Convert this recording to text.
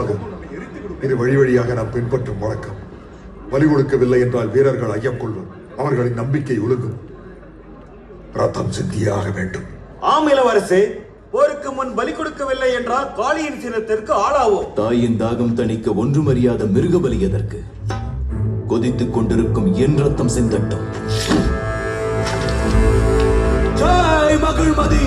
நிச்சயமாக இது வழி வழியாக நாம் பின்பற்றும் வழக்கம். பலி கொடுக்கவில்லை என்றால் வீரர்கள் ஐயம் கொள்வர், அவர்களின் நம்பிக்கை ஒழுங்கும். ரத்தம் சிந்தியாக வேண்டும். ஆம் இளவரசே, போருக்கு முன் பலி கொடுக்கவில்லை என்றால் காளியின் சினத்திற்கு ஆளாவோம். தாயின் தாகம் தணிக்க ஒன்றுமறியாத மிருக பலி எதற்கு? கொதித்துக் கொண்டிருக்கும் என் ரத்தம் சிந்தட்டும். ஜெய் மகிழ்மதி.